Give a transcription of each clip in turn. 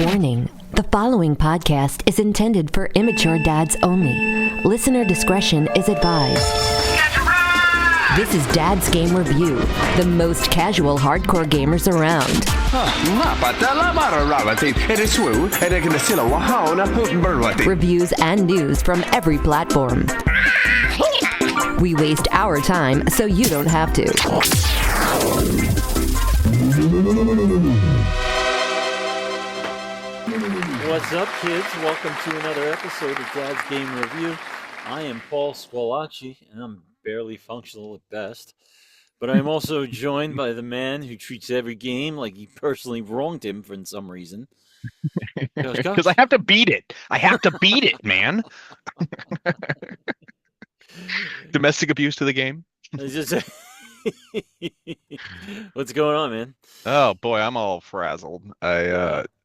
Warning, the following podcast is intended for immature dads only. Listener discretion is advised. This is Dad's Game Review, the most casual hardcore gamers around. Reviews and news from every platform. We waste our time so you don't have to. What's up, kids? Welcome to another episode of Dad's Game Review. I am Paul Squalacci, and I'm barely functional at best. But I'm also joined by the man who treats every game like he personally wronged him for some reason. Because I have to beat it. I have to beat it, man. Domestic abuse to the game. What's going on, man? Oh boy, I'm all frazzled.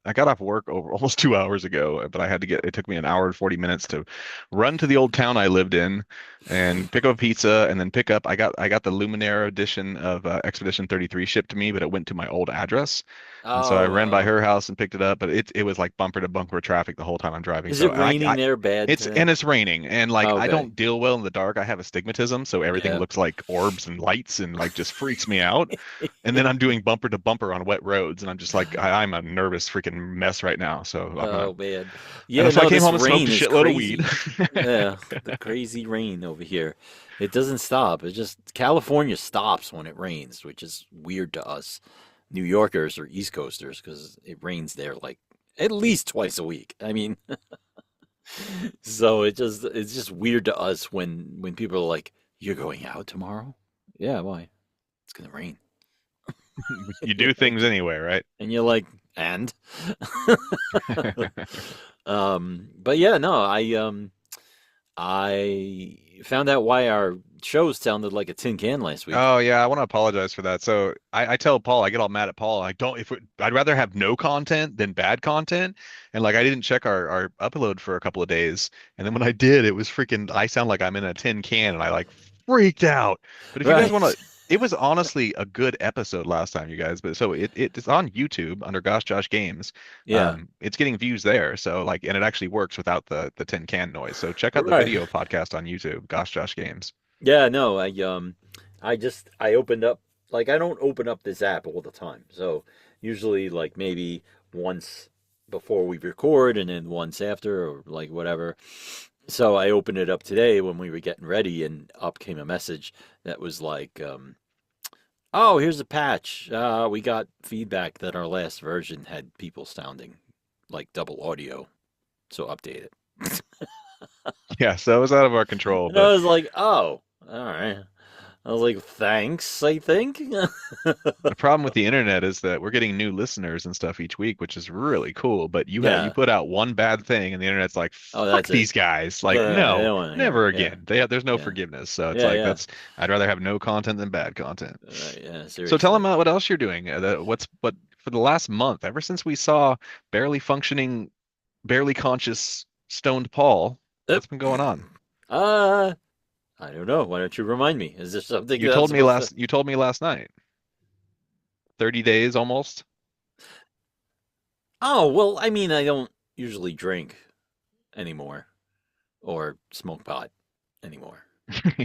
I got off work over almost 2 hours ago, but it took me an hour and 40 minutes to run to the old town I lived in and pick up a pizza and then pick up. I got the Luminaire edition of Expedition 33 shipped to me, but it went to my old address. And so I ran by her house and picked it up, but it was like bumper to bumper traffic the whole time I'm driving. Is it raining there bad? It's raining, and like I don't deal well in the dark. I have astigmatism, so everything looks like orbs and lights and like just freaks me out. And then I'm doing bumper to bumper on wet roads, and I'm just like I'm a nervous freaking mess right now. So man, yeah. So I came home and smoked a shitload of weed. Yeah, the crazy rain over here. It doesn't stop. It just California stops when it rains, which is weird to us New Yorkers or East Coasters, because it rains there like at least twice a week. I mean, so it's just weird to us when people are like, "You're going out tomorrow?" Yeah, why? It's gonna rain. You do things anyway, right? And you're like, and but yeah, no, I found out why our shows sounded like a tin can last week. Oh yeah, I want to apologize for that. So I tell Paul, I get all mad at Paul. I'd rather have no content than bad content. And like I didn't check our upload for a couple of days, and then when I did, it was freaking. I sound like I'm in a tin can, and I like freaked out. But if you guys want to. It was honestly a good episode last time, you guys. But so it's on YouTube under Gosh Josh Games. Yeah, it's getting views there. So like, and it actually works without the tin can noise. So check out the video podcast on YouTube, Gosh Josh Games. Yeah, no, I opened up, like I don't open up this app all the time. So usually like maybe once before we record and then once after or like whatever. So I opened it up today when we were getting ready, and up came a message that was like, oh, here's a patch. We got feedback that our last version had people sounding like double audio, so update it. Yeah, so it was out of our control. And I was like, oh, all right. I was like, thanks, I think. The problem with the internet is that we're getting new listeners and stuff each week, which is really cool. But you put out one bad thing, and the internet's like, fuck these guys. Like, no, never again. There's no forgiveness. So it's I'd rather have no content than bad content. Seriously. So tell them what else you're doing. What for the last month, ever since we saw barely functioning, barely conscious, stoned Paul, what's been going on? I don't know. Why don't you remind me? Is there something you told me last? You told me last night. 30 days almost. Oh well, I mean, I don't usually drink anymore, or smoke pot anymore,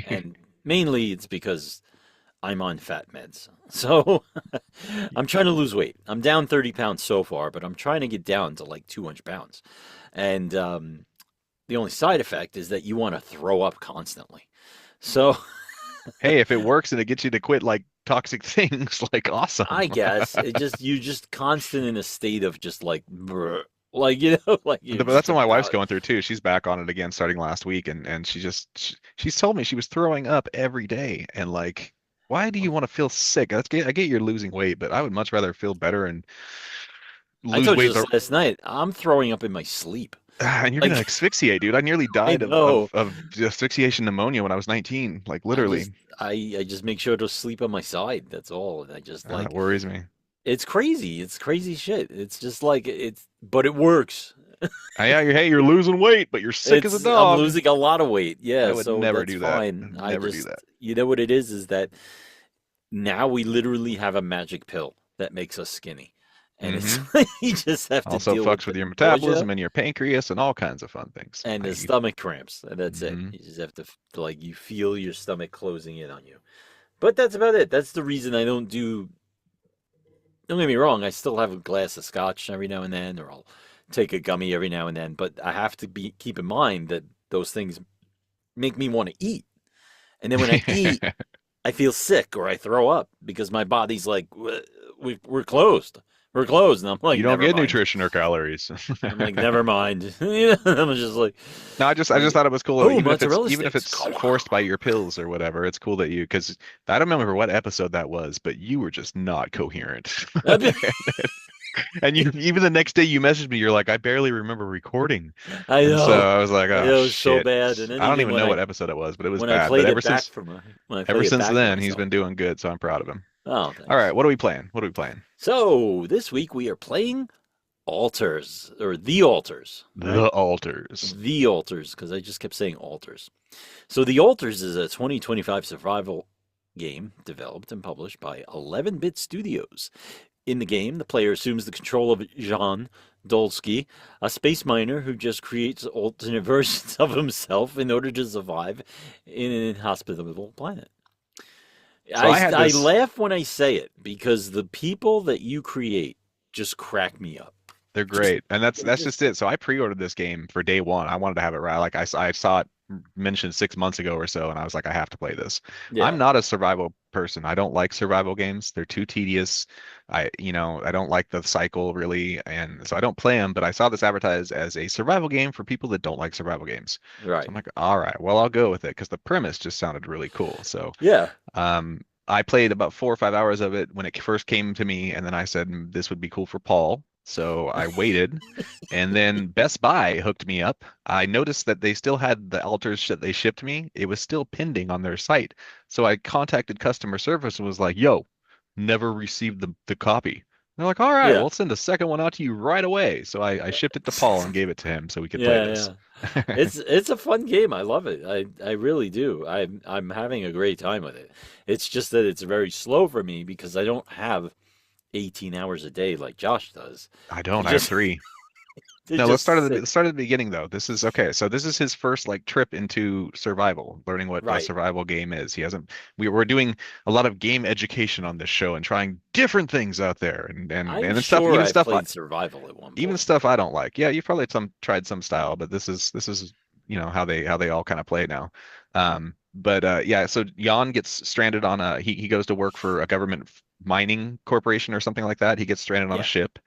and mainly it's because I'm on fat meds. So I'm trying to lose weight. I'm down 30 pounds so far, but I'm trying to get down to like 200 pounds, and the only side effect is that you want to throw up constantly. So, hey, if it works and it gets you to quit like toxic things, like awesome. I guess you're just constant in a state of just like, like like. But that's what my wife's going through too. She's back on it again starting last week, and she's told me she was throwing up every day, and like, why do you want to feel sick? I get you're losing weight, but I would much rather feel better and lose weight. I told you this last night. I'm throwing up in my sleep. And you're gonna asphyxiate, dude. I nearly died of asphyxiation pneumonia when I was 19. Like literally. I just make sure to sleep on my side. That's all. And I just like. That worries me. It's crazy. It's crazy shit. It's just like but it works. You're losing weight, but you're sick as a dog. I'm losing a lot of weight. Yeah, I would never do that. Fine. Never do that. You know what it is that now we literally have a magic pill that makes us skinny. And it's Mm-hmm. you just have to Also deal with fucks with the your nausea metabolism and your pancreas and all kinds of fun things. and the stomach cramps. And that's it. Mm-hmm. You just have to like you feel your stomach closing in on you. But that's about it. That's the reason I don't do. Don't get me wrong. I still have a glass of scotch every now and then, or I'll take a gummy every now and then. But I have to keep in mind that those things make me want to eat. And then when I eat, I feel sick or I throw up because my body's like, we're closed. We're closed. And I'm like, You don't never get mind. nutrition or calories. I'm like, never mind. I'm just like, No, I just thought it was cool. oh, Even if mozzarella it's sticks. forced by your pills or whatever, it's cool that because I don't remember what episode that was, but you were just not coherent. And you even the next day you messaged me, you're like, I barely remember recording. I And so know. I was like, It oh was so shit. bad. And then I don't even even know what episode it was, but it was when I bad. played But it back when I played ever it since back for then, he's myself. been doing good, so I'm proud of him. Oh, thanks. All right, what are we playing? What are we playing? So this week we are playing Alters or The Alters. The Alters. The Alters, because I just kept saying Alters. So The Alters is a 2025 survival game developed and published by 11-Bit Studios. In the game, the player assumes the control of Jan Dolsky, a space miner who just creates alternate versions of himself in order to survive in an inhospitable planet. So I laugh when I say it because the people that you create just crack me up. They're great, and that's just it. So I pre-ordered this game for day one. I wanted to have it right. Like I saw it mentioned 6 months ago or so, and I was like, I have to play this. Yeah. I'm not a survival person. I don't like survival games. They're too tedious. I don't like the cycle really, and so I don't play them. But I saw this advertised as a survival game for people that don't like survival games. Right. So I'm like, all right, well, I'll go with it because the premise just sounded really cool. So yeah. I played about 4 or 5 hours of it when it first came to me, and then I said this would be cool for Paul. So I waited, and then Best Buy hooked me up. I noticed that they still had the Alters that they shipped me. It was still pending on their site. So I contacted customer service and was like, yo, never received the copy. They're like, all right, Yeah. we'll send a second one out to you right away. So I shipped it to Paul and gave it to him so we could play this. Yeah. It's a fun game. I love it. I really do. I'm having a great time with it. It's just that it's very slow for me because I don't have 18 hours a day like Josh does. I don't. I have 3. No, let's start at the beginning though. This is okay. So this is his first like trip into survival, learning what a survival game is. He hasn't. We're doing a lot of game education on this show and trying different things out there and stuff. Sure Even stuff played survival at one point. Even stuff I don't like. Yeah, you've probably tried some style, but this is how they all kind of play now. Yeah. So Jan gets stranded on he goes to work for a government mining corporation or something like that. He gets stranded on a ship,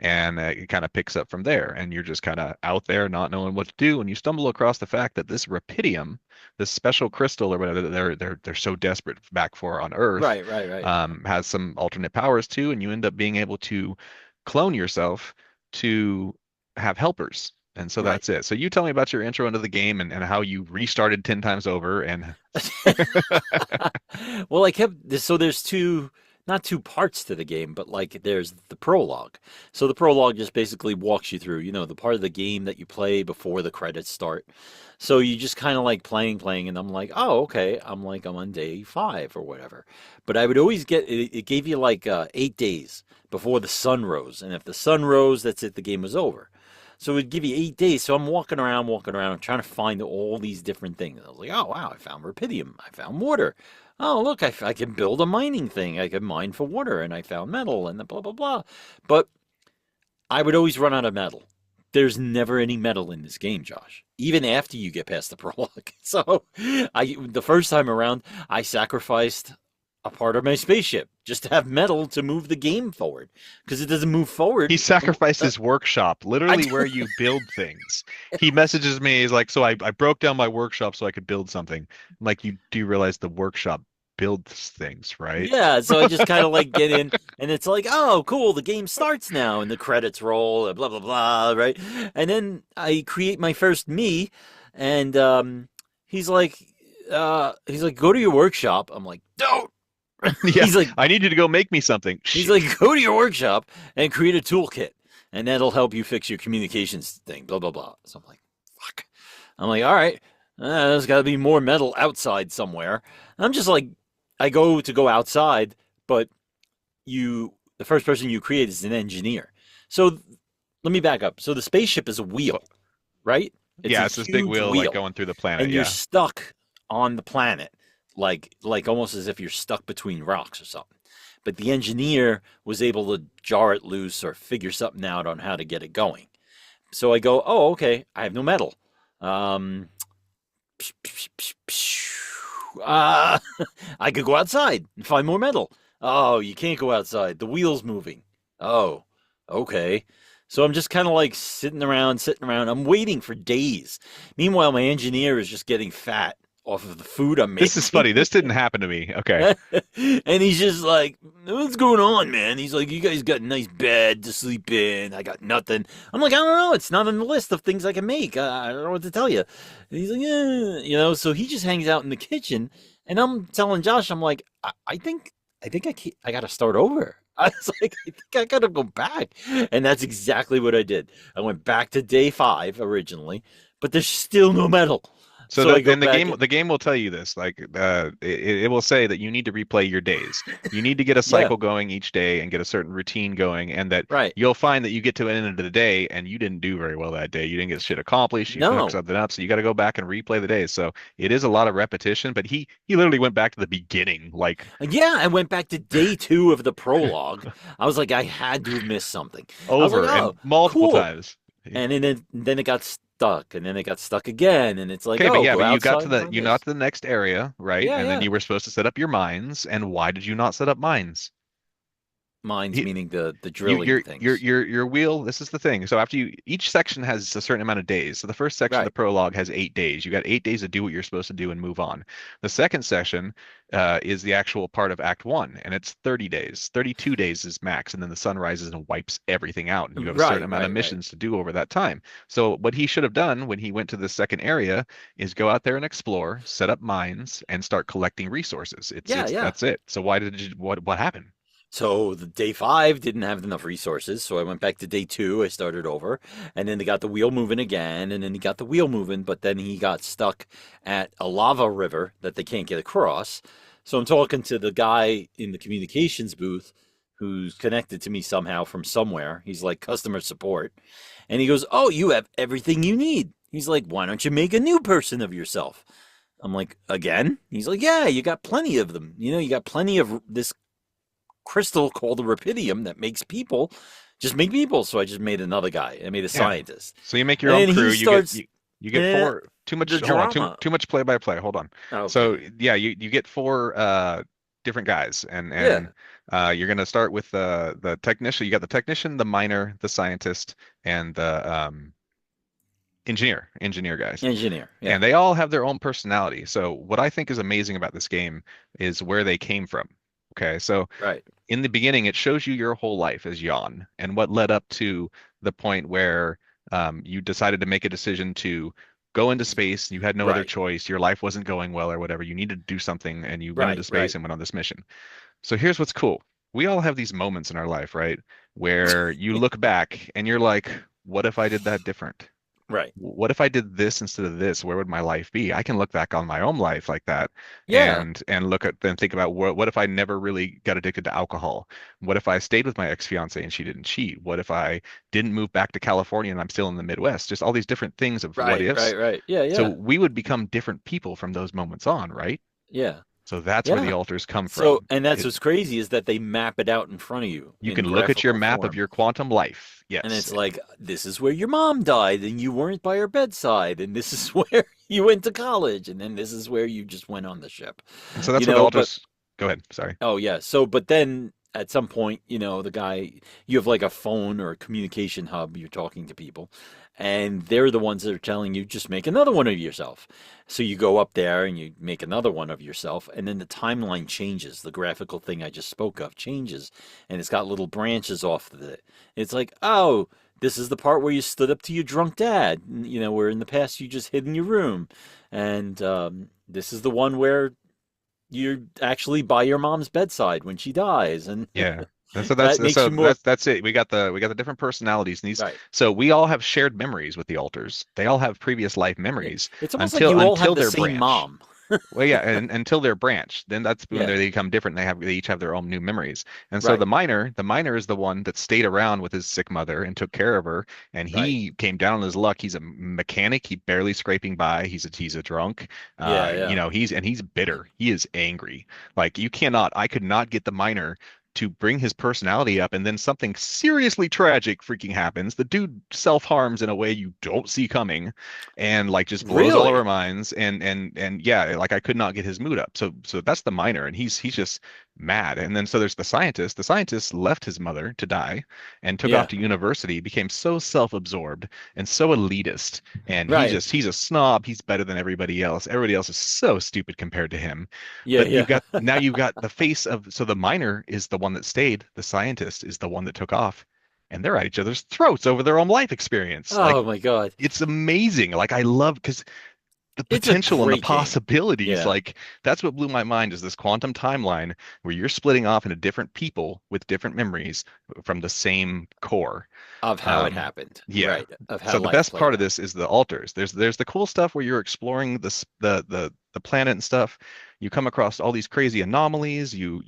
and it kind of picks up from there. And you're just kind of out there, not knowing what to do. And you stumble across the fact that this rupidium, this special crystal or whatever that they're so desperate back for on Earth, right. has some alternate powers too. And you end up being able to clone yourself to have helpers. And so that's it. So you tell me about your intro into the game and how you restarted 10 times over. And well, there's not two parts to the game, but like there's the prologue. So the prologue just basically walks you through, the part of the game that you play before the credits start. So you just kind of like playing, and I'm like, oh, okay. I'm on day 5 or whatever. But I would always it gave you like 8 days before the sun rose. And if the sun rose, that's it, the game was over. So it would give you 8 days. So I'm walking around, trying to find all these different things. I was like, oh, wow, I found rupidium. I found water. Oh, look, I can build a mining thing. I can mine for water, and I found metal, and blah, blah, blah. But I would always run out of metal. There's never any metal in this game, Josh, even after you get past the prologue. So the first time around, I sacrificed a part of my spaceship just to have metal to move the game forward because it doesn't move forward. He sacrificed his workshop, literally where you build things. He messages me, he's like, so I broke down my workshop so I could build something. I'm like, you do realize the workshop builds things, right? Yeah, so I just kind of like get in and it's like, oh, cool, the game starts now and the credits roll, blah, blah, blah, right? And then I create my first me and he's like, go to your workshop. I'm like, don't. Yeah, he's like, I need you to go make me something. He's like, go to your workshop and create a toolkit, and that'll help you fix your communications thing, blah, blah, blah. So I'm like, fuck. I'm like, all right, there's got to be more metal outside somewhere. And I'm just like, I go outside, but the first person you create is an engineer. So let me back up. So the spaceship is a wheel, right? Yeah, a it's this big huge wheel like going through the planet. and you're Yeah. stuck on the planet, like almost as if you're stuck between rocks or something. But the engineer was able to jar it loose or figure something out on how to get it going. So I go, oh, okay, I have no metal. I could go outside and find more metal. Oh, you can't go outside. The wheel's moving. Oh, okay. So I'm just kind of like sitting around. I'm waiting for days. Meanwhile, my engineer is just getting fat off of the food I'm making. This is funny. This didn't happen to me. Okay. And he's just like, what's going on, man? He's like, you guys got a nice bed to sleep in. I got nothing. I'm like, I don't know. It's not on the list of things I can make. I don't know what to tell you. And he's like, yeah. So he just hangs out in the kitchen. And I'm telling Josh, I'm like, I think I got to start over. I was like, I think I got to go back. And that's exactly what I did. I went back to day 5 originally, but there's still no metal. So then the game will tell you this, like it will say that you need to replay your days. You need to get a cycle going each day and get a certain routine going, and that you'll find that you get to the end of the day and you didn't do very well that day. You didn't get shit accomplished. You fucked something up, so you got to go back and replay the days. So it is a lot of repetition, but he literally went back to the beginning, like I went back to day 2 of the prologue. I was like, I had to have missed something over and multiple times, and then it got stuck, and then it got stuck again, and it's like, okay, but you got to the next area, right? Yeah, and then you were supposed to set up your mines. And why did you not set up mines? Mines meaning the drilling things. Your wheel. This is the thing. So after each section has a certain amount of days. So the first section of the prologue has 8 days. You got 8 days to do what you're supposed to do and move on. The second section is the actual part of Act 1, and it's 30 days. 32 days is max, and then the sun rises and wipes everything out, and you have a certain amount of missions to do over that time. So what he should have done when he went to the second area is go out there and explore, set up mines, and start collecting resources. That's it. So what happened? So the day 5 didn't have enough resources, so I went back to day 2. I started over, and then they got the wheel moving again, and then he got the wheel moving, but then he got stuck at a lava river that they can't get across. So I'm talking to the guy in the communications booth who's connected to me somehow from somewhere. He's like customer support, and he goes, oh, you have everything you need. He's like, why don't you make a new person of yourself? I'm like, again? He's like, yeah, you got plenty of them. You got plenty of this crystal called the rapidium that makes people. Just make people. So I just made another guy. I made a scientist. So you make your own crew. You get 4. Too much play by play. Hold on. Okay. So you get 4 different guys, and you're gonna start with the technician. You got the technician, the miner, the scientist, and the engineer guys. And they all have their own personality. So what I think is amazing about this game is where they came from. Okay, so in the beginning, it shows you your whole life as Jan and what led up to the point where you decided to make a decision to go into space. You had no other choice. Your life wasn't going well or whatever. You needed to do something, and you went into space and went on this mission. So here's what's cool. We all have these moments in our life, right, where you look back and you're like, what if I did that different? Right. What if I did this instead of this? Where would my life be? I can look back on my own life like that, and look at and think about what if I never really got addicted to alcohol? What if I stayed with my ex-fiance and she didn't cheat? What if I didn't move back to California and I'm still in the Midwest? Just all these different things of what ifs. Right. Yeah. So we would become different people from those moments on, right? Yeah. So that's where the alters come from. So, and that's what's crazy is that they map it out in front of you. You can look at your map of your quantum life. Yes. And it's like, this is where your mom died and you weren't by her bedside. And this is where you went to college. And then this is where you just went on the ship. And so that's what the alters... Go ahead. Sorry. Oh, yeah. So, but then at some point, the guy, you have like a phone or a communication hub. You're talking to people. And they're the ones that are telling you, just make another one of yourself. So you go up there and you make another one of yourself. And then the timeline changes. The graphical thing I just spoke of changes. And it's got little branches off of it. It's like, oh, this is the part where you stood up to your drunk dad. Where in the past you just hid in your room. And this is the one where you're actually by your mom's bedside when she dies. And yeah. So that's it. We got the different personalities in these. So we all have shared memories with the alters. They all have previous life memories. It's almost like you all have the same mom. Well, yeah, and until they're branched, then that's when Yeah, they become different. They each have their own new memories. And so right, the miner is the one that stayed around with his sick mother and took care of her. And right. he came down on his luck. He's a mechanic. He barely scraping by. He's a drunk. Yeah, yeah. He's bitter. He is angry. Like I could not get the miner to bring his personality up, and then something seriously tragic freaking happens. The dude self-harms in a way you don't see coming, and like just blows all of our Really? minds. And yeah, like I could not get his mood up. So that's the miner, and he's just mad. And then so there's the scientist. The scientist left his mother to die and took off Yeah, to university, became so self-absorbed and so elitist. And right. he's a snob. He's better than everybody else. Everybody else is so stupid compared to him. Yeah, But yeah. you've got the face of, so the miner is the one that stayed, the scientist is the one that took off, and they're at each other's throats over their own life experience. Like Oh my God. it's amazing. Like I love because the It's a potential and the great game. possibilities, Yeah. like that's what blew my mind is this quantum timeline where you're splitting off into different people with different memories from the same core. Of how it Um, happened. yeah. Right. Of how So the life best played part of out. this is the altars. There's the cool stuff where you're exploring the planet and stuff. You come across all these crazy anomalies. You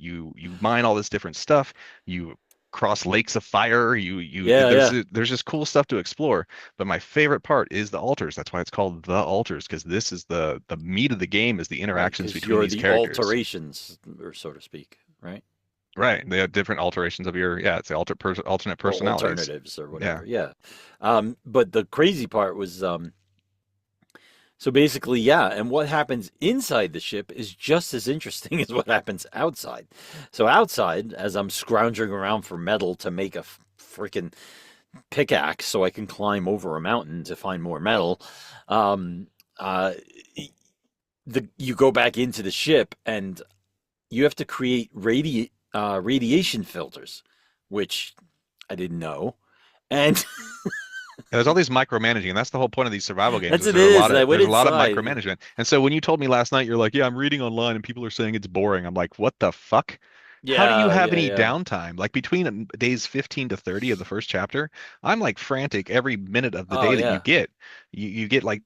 mine all this different stuff. You cross lakes of fire. Yeah, yeah. There's just cool stuff to explore. But my favorite part is the altars. That's why it's called the altars, because this is the meat of the game is the Right. interactions Because between you're these the characters. alterations, or so to speak. Right. Right. They have different alterations of your, yeah, it's the alternate Or personalities. alternatives or Yeah. whatever. Yeah. But the crazy part was so basically, yeah, and what happens inside the ship is just as interesting as what happens outside. So outside, as I'm scrounging around for metal to make a freaking pickaxe so I can climb over a mountain to find more metal, um, uh, you go back into the ship and you have to create radiation filters, which I didn't know. And There's all these micromanaging, and that's the whole point of these survival games. that's Is what it is. And I went there's a lot of inside. micromanagement. And so when you told me last night, you're like, "Yeah, I'm reading online, and people are saying it's boring." I'm like, "What the fuck? How do you Yeah, have yeah, any yeah. downtime? Like between days 15 to 30 of the first chapter, I'm like frantic every minute of the Oh, day that you yeah. get. You get like,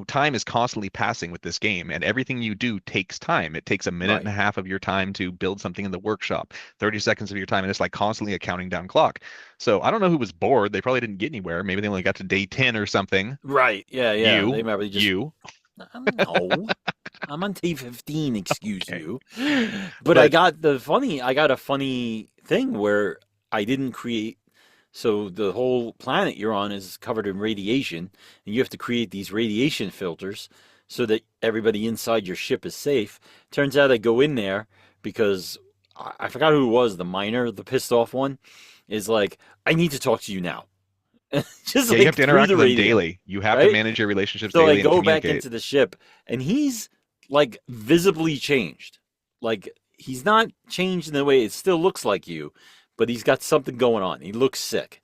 time is constantly passing with this game, and everything you do takes time. It takes a minute and Right. a half of your time to build something in the workshop, 30 seconds of your time, and it's like constantly a counting down clock. So I don't know who was bored. They probably didn't get anywhere. Maybe they only got to day 10 or something. Right. Yeah, yeah. They You, probably just you, no. I'm on day 15, excuse okay. you. But But I got a funny thing where I didn't create so the whole planet you're on is covered in radiation, and you have to create these radiation filters so that everybody inside your ship is safe. Turns out I go in there because I forgot who it was, the miner, the pissed off one, is like, I need to talk to you now. Just yeah, you like have to through interact the with them radio, daily. You have to right? manage your relationships So I daily and go back communicate. into the ship, and he's like visibly changed. Like he's not changed in the way it still looks like you, but he's got something going on. He looks sick.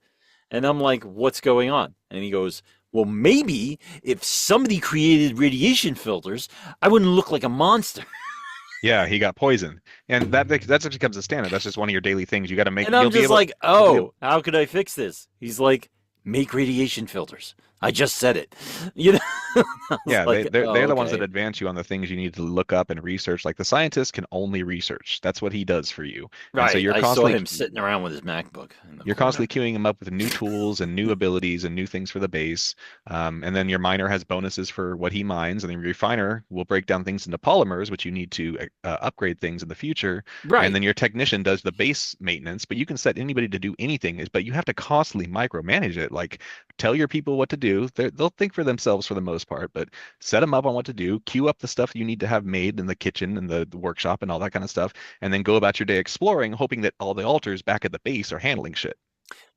And I'm like, what's going on? And he goes, well, maybe if somebody created radiation filters, I wouldn't look like a monster. Yeah, he got poisoned, and that just becomes a standard. That's just one of your daily things. You got to make. And I'm You'll be just able. like, You'll be able. oh, how could I fix this? He's like, make radiation filters. I just said it. You know, I was Yeah, like, oh, they're the ones that okay. advance you on the things you need to look up and research. Like the scientist can only research. That's what he does for you. And so Right. I saw him sitting around with his MacBook in the you're corner. constantly queuing him up with new tools and new abilities and new things for the base. And then your miner has bonuses for what he mines, and then your refiner will break down things into polymers, which you need to upgrade things in the future. And Right. then your technician does the base maintenance, but you can set anybody to do anything, but you have to constantly micromanage it. Like tell your people what to do. They'll think for themselves for the most part, but set them up on what to do, queue up the stuff you need to have made in the kitchen and the workshop and all that kind of stuff, and then go about your day exploring, hoping that all the altars back at the base are handling shit.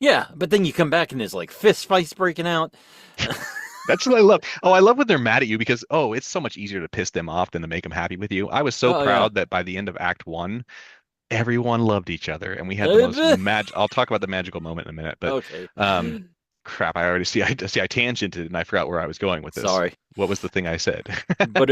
Yeah. But then you come back and there's like fist fights breaking out. That's what I love. Oh, I love when they're mad at you because, oh, it's so much easier to piss them off than to make them happy with you. I was so Oh, yeah. proud that by the end of Act One, everyone loved each other, and we had the most I'll talk about the magical moment in a minute, but Okay. um, crap, I tangented and I forgot where I was going with this. Sorry. What was the thing I said? But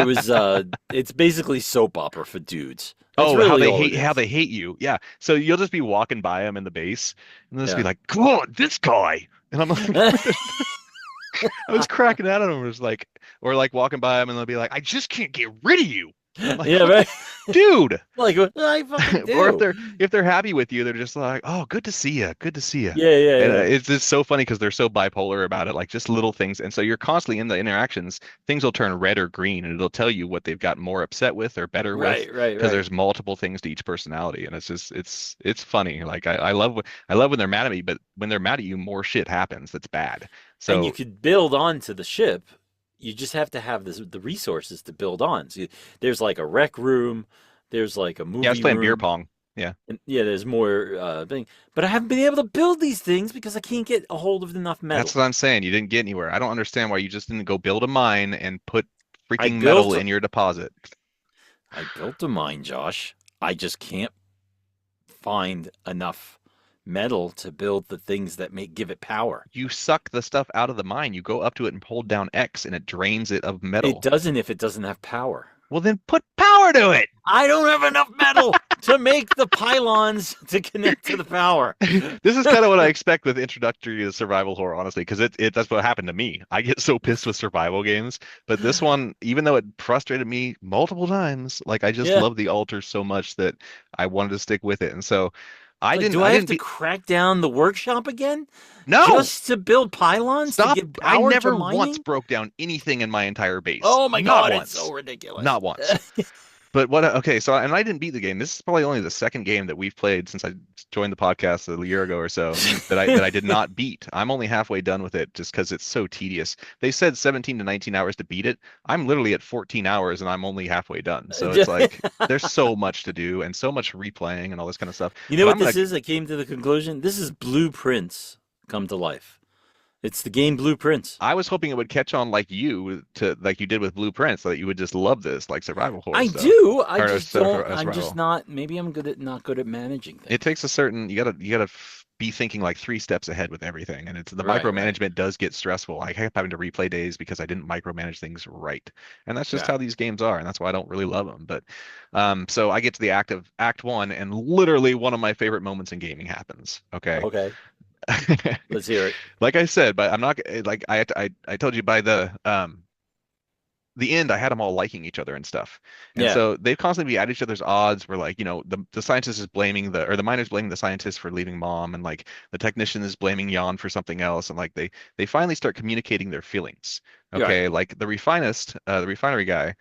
it's basically soap opera for dudes. That's Oh, really all it how is. they hate you. Yeah. So you'll just be walking by them in the base, and they'll just be Yeah. like, "Come on, this guy," and I'm like, I was cracking out on them. It was like, or like walking by them and they'll be like, I just can't get rid of you. And I'm like, Yeah, what right. dude? Like what I fucking Or do. if they're happy with you, they're just like, oh, good to see you, good to see you. Yeah, yeah, And yeah. it's just so funny because they're so bipolar about it, like just little things. And so you're constantly in the interactions, things will turn red or green, and it'll tell you what they've got more upset with or better with, Right, right, because right. there's multiple things to each personality, and it's just it's funny. Like I love when they're mad at me, but when they're mad at you, more shit happens that's bad. And you So could build onto the ship. You just have to have the resources to build on. So there's like a rec room, there's like a yeah, I was movie playing beer room, pong. Yeah. and yeah, there's more thing. But I haven't been able to build these things because I can't get a hold of enough That's metal. what I'm saying. You didn't get anywhere. I don't understand why you just didn't go build a mine and put I freaking metal built in your deposit. I built a mine, Josh. I just can't find enough metal to build the things that make give it power. You suck the stuff out of the mine. You go up to it and hold down X and it drains it of It metal. doesn't if it doesn't have power. Well, then put power to it. I don't have enough metal to make the pylons to connect to the power. This is kind of what I expect with introductory to survival horror, honestly, because it that's what happened to me. I get so pissed with survival games, but this one, even though it frustrated me multiple times, like I just Yeah. love the altars so much that I wanted to stick with it. And so Like, do I I have didn't to be crack down the workshop again no. just to build pylons to Stop. give I power to never once mining? broke down anything in my entire base. Oh my Not God, it's so once. ridiculous. Not once. But what, okay, so, and I didn't beat the game. This is probably only the second game that we've played since I joined the podcast a year ago or so that I did not beat. I'm only halfway done with it just because it's so tedious. They said 17 to 19 hours to beat it. I'm literally at 14 hours and I'm only halfway done. So it's like there's so much to do and so much replaying and all this kind of stuff. You know But what I'm gonna this is? I came to the conclusion. This is blueprints come to life. It's the game Blueprints. I was hoping it would catch on like you did with Blueprints, so that you would just love this like survival horror I stuff. do. I Or just don't. I'm just survival. not. Maybe I'm not good at managing It things. takes a certain you gotta be thinking like 3 steps ahead with everything, and it's the Right. Right. micromanagement does get stressful. I kept having to replay days because I didn't micromanage things right, and that's just Yeah. how these games are, and that's why I don't really love them. But so I get to the act one, and literally one of my favorite moments in gaming happens. Okay. Okay. Let's hear it. Like I said, but I'm not like I told you by the end, I had them all liking each other and stuff. And Yeah. so they've constantly be at each other's odds where like, the scientist is blaming the miner's blaming the scientist for leaving mom, and like the technician is blaming Jan for something else. And like they finally start communicating their feelings. Right. Okay. Like the refinery guy,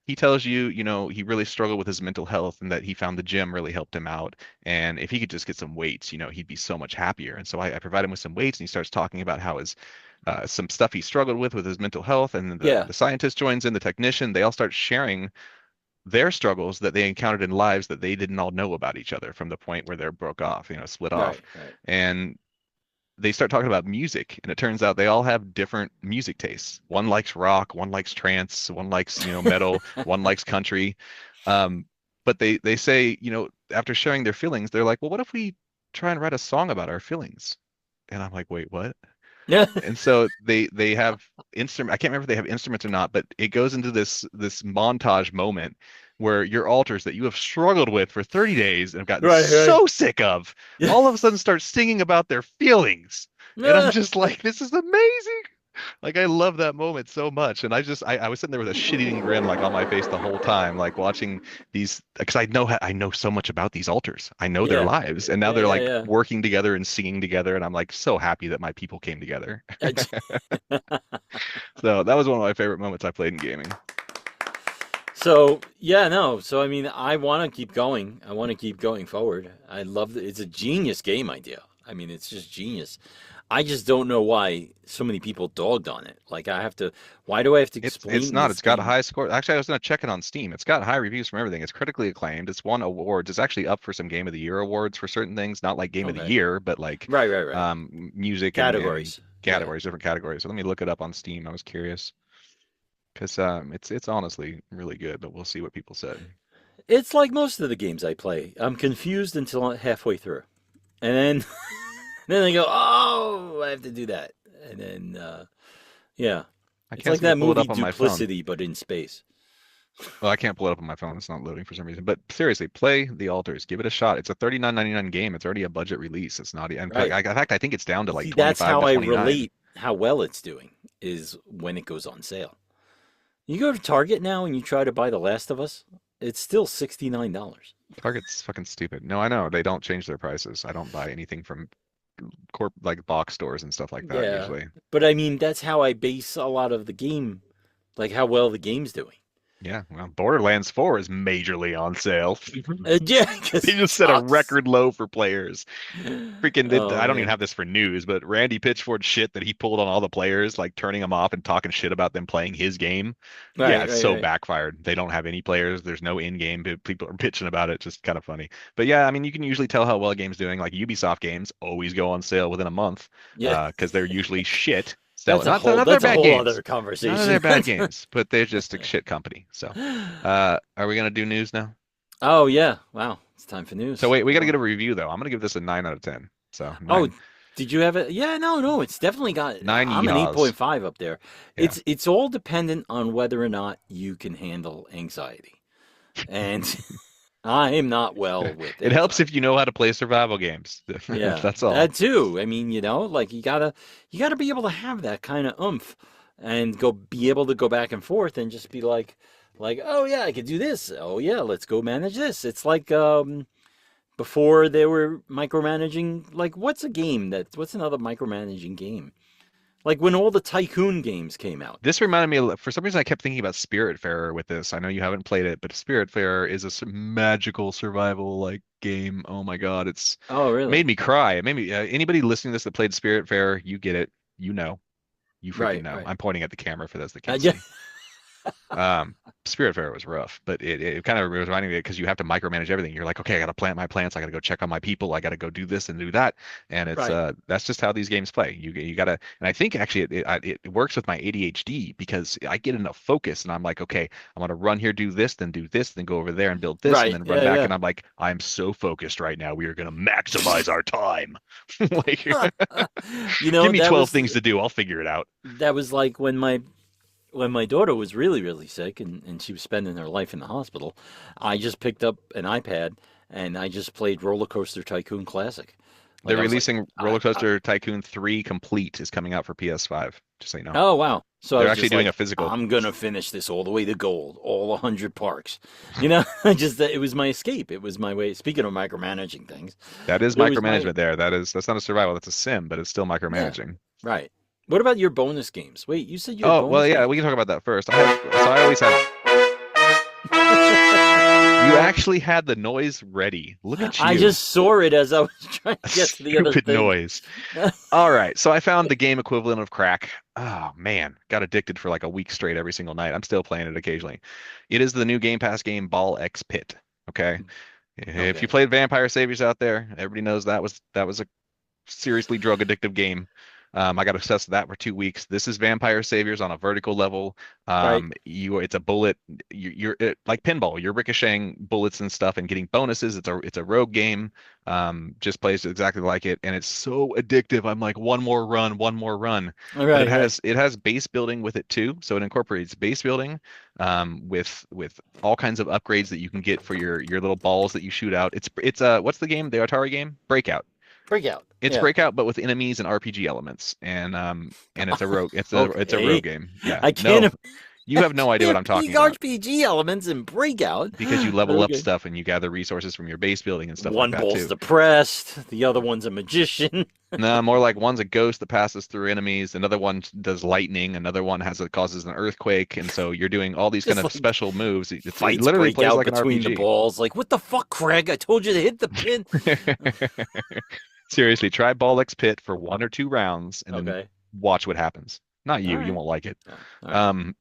he tells you, he really struggled with his mental health and that he found the gym really helped him out. And if he could just get some weights, he'd be so much happier. And so I provide him with some weights, and he starts talking about how his some stuff he struggled with his mental health. And then Yeah. the scientist joins in, the technician. They all start sharing their struggles that they encountered in lives that they didn't all know about each other from the point where they're broke off, split off. Right. Right. And they start talking about music, and it turns out they all have different music tastes. One likes rock, one likes trance, one likes, metal, one likes country. But they say, after sharing their feelings, they're like, well, what if we try and write a song about our feelings? And I'm like, wait, what? Yeah. And so they have instrument. I can't remember if they have instruments or not, but it goes into this montage moment where your altars that you have struggled with for 30 days and have gotten Right. Right. so sick of, all of a sudden start singing about their feelings. And I'm just like, this is amazing. Like I love that moment so much. And I was sitting there with a shit-eating grin like on my face the whole time, like watching these, because I know so much about these altars. I know their Yeah. lives, and now Yeah. they're Yeah. like Yeah. working together and singing together, and I'm like so happy that my people came together. So that was one of my favorite moments I played in gaming. So yeah, no. So I mean, I want to keep going. I want to keep going forward. I love it. It's a genius game idea. I mean, it's just genius. I just don't know why so many people dogged on it. Like I have to. Why do I have to explain It's not. this It's got a game? high score. Actually, I was gonna check it on Steam. It's got high reviews from everything. It's critically acclaimed. It's won awards. It's actually up for some Game of the Year awards for certain things. Not like Game of the Okay. Year, but like Right. Right. Right. music and Categories. Yeah. categories, different categories. So let me look it up on Steam. I was curious because it's honestly really good, but we'll see what people said. It's like most of the games I play. I'm confused until halfway through, and then then I go, oh, I have to do that, and then yeah, I it's can't like seem to that pull it movie up on my phone. Duplicity, but in space. Well, I can't pull it up on my phone. It's not loading for some reason. But seriously, play The Alters. Give it a shot. It's a $39.99 game. It's already a budget release. It's not. In Right. fact, I think it's down to like See, that's 25 how to I 29. relate how well it's doing. is when it goes on sale. You go to Target now and you try to buy The Last of Us, it's still $69. Target's fucking stupid. No, I know they don't change their prices. I don't buy anything from like box stores and stuff like that Yeah, usually. but I mean that's how I base a lot of the game, like how well the game's doing. Yeah, well, Borderlands 4 is majorly on sale. Yeah, because They it just set a sucks. record low for players. Oh I don't even man, have this for news, but Randy Pitchford's shit that he pulled on all the players, like turning them off and talking shit about them playing his game. Yeah, right, it's right, so right. backfired. They don't have any players. There's no in-game. People are bitching about it. Just kind of funny. But yeah, I mean, you can usually tell how well a game's doing. Like Ubisoft games always go on sale within a month, Yeah, because they're usually shit. Sell not their that's a bad whole games. other None of conversation. their bad games, but they're just a shit company. So, are we gonna do news now? Oh yeah, wow, it's time for So news. wait, we got to Well, get a review though. I'm gonna give this a 9 out of 10. So oh, nine, did you have it? Yeah, no, it's definitely got. nine I'm an yeehaws. 8.5 up there. Yeah. It's all dependent on whether or not you can handle anxiety, and I am not well with It helps if anxiety. you know how to play survival games. Yeah, That's all. that too. I mean, like you gotta be able to have that kind of oomph and be able to go back and forth and just be like, oh yeah, I could do this. Oh yeah, let's go manage this. It's like before they were micromanaging. Like, what's another micromanaging game? Like when all the tycoon games came out. This reminded me, for some reason, I kept thinking about Spiritfarer with this. I know you haven't played it, but Spiritfarer is a magical survival like game. Oh my God, it's Oh made really? me cry. It made me. Anybody listening to this that played Spiritfarer, you get it. You know. You freaking Right, know. right. I'm pointing at the camera for those that can't Yeah, see. Spiritfarer was rough, but it kind of was reminding me because you have to micromanage everything. You're like, okay, I got to plant my plants, I got to go check on my people, I got to go do this and do that, and it's right. that's just how these games play. You got to, and I think actually it works with my ADHD because I get enough focus and I'm like, okay, I'm gonna run here, do this, then go over there and build this, and Right. then run Yeah, back, yeah. and I'm like, I'm so focused right now. We are gonna maximize our time. Like, You give know, me 12 things to do. I'll figure it out. that was like when my daughter was really, really sick and she was spending her life in the hospital, I just picked up an iPad and I just played Roller Coaster Tycoon Classic. They're Like I was like, releasing Roller Coaster Tycoon 3 Complete is coming out for PS5, just so you know. oh wow. So I They're was actually just doing a like, physical. I'm gonna finish this all the way to gold, all 100 parks. You know, I just it was my escape. It was my way. Speaking of micromanaging things, That is it was my micromanagement there. That's not a survival, that's a sim, but it's still yeah, micromanaging. right. What about your bonus games? Wait, you said you had Oh, well, bonus yeah, games? we can talk about that first. I always have. You actually had the noise ready. Look at I you. just saw it as I was trying A to get to the other stupid thing. noise. All right, so I found the game equivalent of crack. Oh man, got addicted for like a week straight every single night. I'm still playing it occasionally. It is the new Game Pass game Ball X Pit. Okay. If you Okay. played Vampire Saviors out there, everybody knows that was a seriously drug addictive game. I got obsessed with that for 2 weeks. This is Vampire Saviors on a vertical level. Right. It's a bullet. Like pinball. You're ricocheting bullets and stuff and getting bonuses. It's a rogue game. Just plays exactly like it, and it's so addictive. I'm like, one more run, one more run. But it Right. Right. has base building with it too. So it incorporates base building, with all kinds of upgrades that you can get for your little balls that you shoot out. It's what's the game? The Atari game? Breakout. Breakout. It's Yeah. Breakout, but with enemies and RPG elements, and it's a rogue. It's a rogue Okay. game. Yeah, I can't. no, you have no idea what Can't I'm be talking about RPG elements in Breakout. because you level up Okay. stuff and you gather resources from your base building and stuff like One that ball's too. depressed. The other one's a magician. No, more like one's a ghost that passes through enemies. Another one does lightning. Another one causes an earthquake, and so you're doing all these kind Just of like special moves. It fights literally break plays out like an between the RPG. balls. Like, what the fuck, Craig? I told you to hit the pin. Seriously, try Ball X Pit for 1 or 2 rounds and then Okay. watch what happens. Not All you right. won't like it. Oh, all right. Um,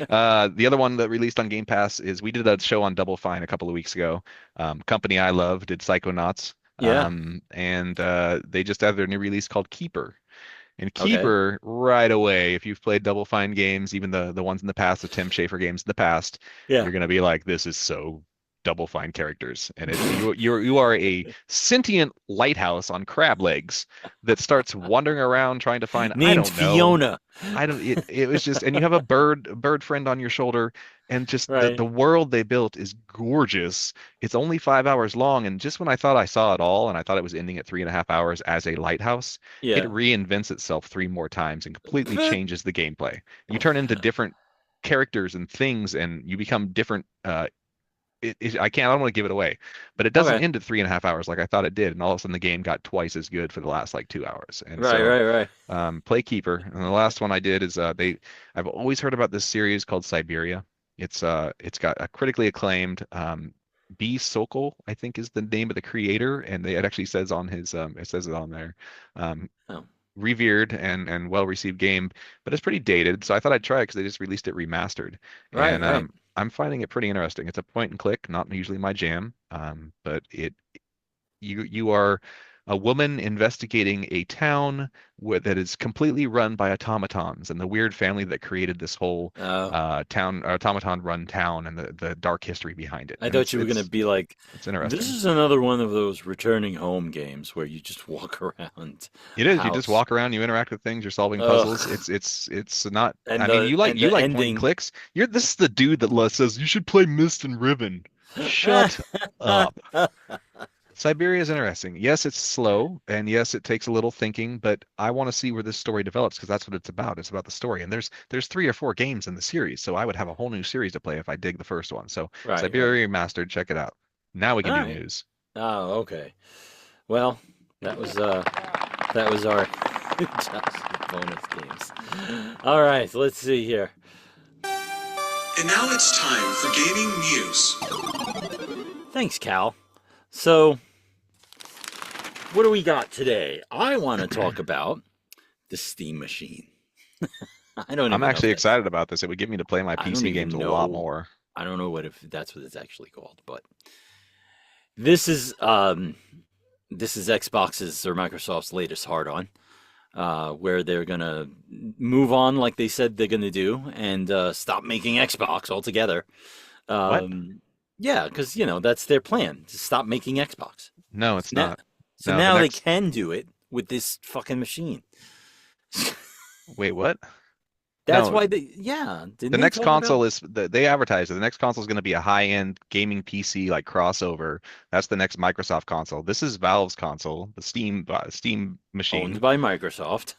the other one that released on Game Pass is we did a show on Double Fine a couple of weeks ago. Company I love did Psychonauts. Yeah. And they just had their new release called Keeper. And Okay. Keeper, right away, if you've played Double Fine games, even the ones in the past, the Tim Schafer games in the past, Yeah. you're gonna be like, this is so Double Fine characters, and you are a sentient lighthouse on crab legs that starts wandering around trying to find, I Named don't know. Fiona. I don't. It was just, and you have a bird friend on your shoulder, and just Right. the world they built is gorgeous. It's only 5 hours long, and just when I thought I saw it all, and I thought it was ending at 3.5 hours as a lighthouse, it Yeah. reinvents itself 3 more times and completely changes the gameplay. You turn into different characters and things, and you become different. I don't want to give it away, but it doesn't Okay. end at 3.5 hours like I thought it did, and all of a sudden the game got twice as good for the last like 2 hours. And Right, so, right, right. play Keeper, and the last one I did is I've always heard about this series called Siberia. It's got a critically acclaimed B. Sokol, I think is the name of the creator, and it actually says on his it says it on there. Um, Oh. Revered and well received game, but it's pretty dated. So I thought I'd try it because they just released it remastered, Right, and right. I'm finding it pretty interesting. It's a point and click, not usually my jam, but you are a woman investigating a town that is completely run by automatons, and the weird family that created this whole Oh. automaton run town, and the dark history behind it. I And thought you were going to be like, it's this interesting. is another one of those returning home games where you just walk around It a is. You just house. walk around, you interact with things, you're solving puzzles. Ugh. It's not. And I mean, the you like point and ending. clicks. This is the dude that says you should play Mist and Ribbon. Shut up. Siberia is interesting. Yes, it's slow, and yes, it takes a little thinking, but I want to see where this story develops because that's what it's about. It's about the story, and there's 3 or 4 games in the series, so I would have a whole new series to play if I dig the first one. So Right, right. Siberia Remastered, check it out. Now we All can do right. news. Oh, okay. Well, that was our just bonus games. All right, let's see here. And now it's time for gaming news. Thanks, Cal. So, what do we got today? I want to talk about the Steam machine. I don't even I'm know actually if that's, excited about this. It would get me to play my I don't PC games even a lot know. more. I don't know if that's what it's actually called, but this is Xbox's or Microsoft's latest hard on, where they're gonna move on like they said they're gonna do and stop making Xbox altogether. What? Yeah, because that's their plan to stop making Xbox. No, So it's now, not. so No, the now they next. can do it with this fucking machine. Wait, what? That's No, why yeah, the didn't they next talk about? console they advertised it. The next console is going to be a high-end gaming PC like crossover. That's the next Microsoft console. This is Valve's console, the Steam Owned machine. by Microsoft.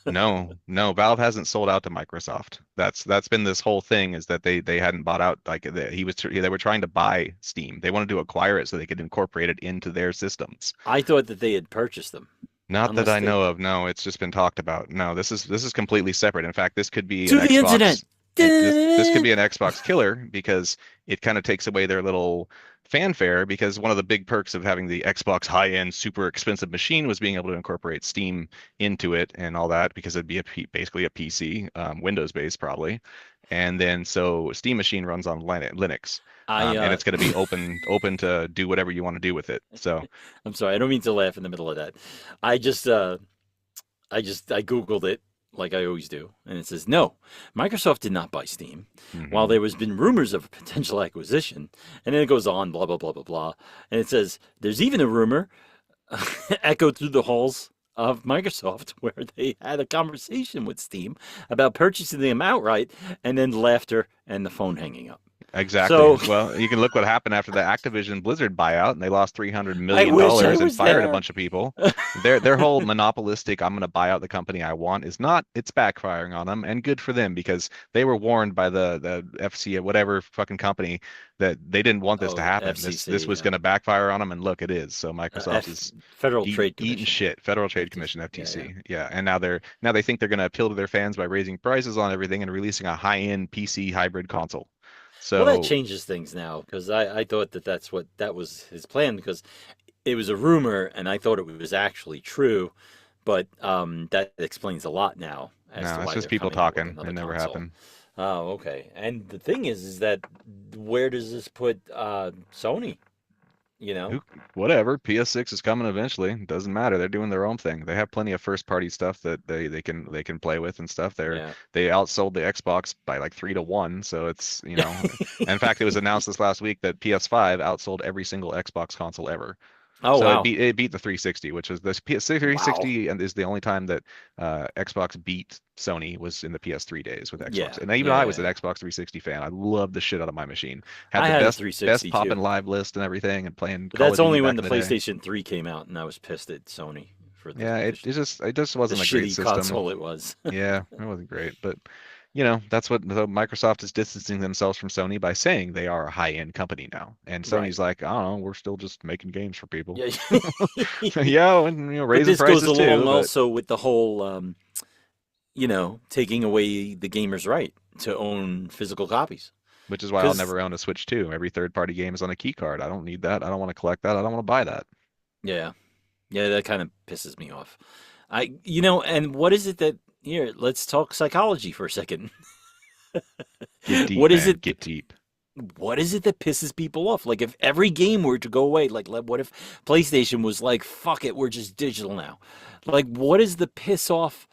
No, Valve hasn't sold out to Microsoft. That's been this whole thing is that they hadn't bought out they were trying to buy Steam. They wanted to acquire it so they could incorporate it into their systems. I thought that they had purchased them, Not that unless I they know of. No, it's just been talked about. No, this is completely separate. In fact, this could be an to the internet. Xbox. This could be an Xbox killer because it kind of takes away their little fanfare because one of the big perks of having the Xbox high-end super expensive machine was being able to incorporate Steam into it and all that because it'd be basically a PC, Windows based probably. And then so Steam machine runs on Linux. I And it's going to be open to do whatever you want to do with it. So I'm sorry, I don't mean to laugh in the middle of that. I just I googled it like I always do, and it says no, Microsoft did not buy Steam. While mhm. there was been rumors of a potential acquisition, and then it goes on, blah blah blah blah blah, and it says there's even a rumor echoed through the halls of Microsoft where they had a conversation with Steam about purchasing them outright, and then laughter and the phone hanging up. Exactly. So Well, you can look what happened after the Activision Blizzard buyout, and they lost $300 I million wish I and was fired a there. bunch of people. Their whole monopolistic, I'm going to buy out the company I want is not, it's backfiring on them, and good for them because they were warned by the FC, whatever fucking company, that they didn't want this to Oh, happen. This FCC, was yeah. going to backfire on them, and look, it is. So Uh, Microsoft F is Federal Trade eating Commission. shit. Federal Trade FTC. Commission, Yeah, yeah. FTC. Yeah, and now they think they're going to appeal to their fans by raising prices on everything and releasing a high-end PC hybrid console. Well, that So changes things now because I thought that was his plan because it was a rumor and I thought it was actually true, but that explains a lot now as to no, it's why just they're people coming out with talking. another It never console. happened. Oh, okay. And the thing is that where does this put Sony? You know? Whatever. PS6 is coming eventually. Doesn't matter. They're doing their own thing. They have plenty of first party stuff that they can play with and stuff. Yeah. They outsold the Xbox by like 3-1. So it's, in fact, it was announced this last week that PS5 outsold every single Xbox console ever. Oh So wow. it beat the 360, which is the PS360, and is the only time that Xbox beat Sony was in the PS3 days with Xbox. Yeah. And even Yeah, I was yeah. an Xbox 360 fan. I loved the shit out of my machine. Had I the had a best 360 poppin' too. live list and everything, and playing But Call that's of Duty only when back the in the day. PlayStation 3 came out, and I was pissed at Sony for Yeah, it just the wasn't a great shitty system. console it was. Yeah, it wasn't great, but that's what Microsoft is distancing themselves from Sony by saying they are a high-end company now. And Right. Sony's like, I don't know, we're still just making games for people. Yeah. Yeah, and But raising this goes prices along too, but also with the whole, taking away the gamer's right to own physical copies. which is why I'll 'Cause never own a Switch 2. Every third-party game is on a key card. I don't need that. I don't want to collect that. I don't want to buy that. yeah, yeah, that kind of pisses me off. And what is it that here? Let's talk psychology for a second. Get deep, What is man. it? Get deep. What is it that pisses people off? Like, if every game were to go away, like, what if PlayStation was like, fuck it, we're just digital now? Like, what is the piss off?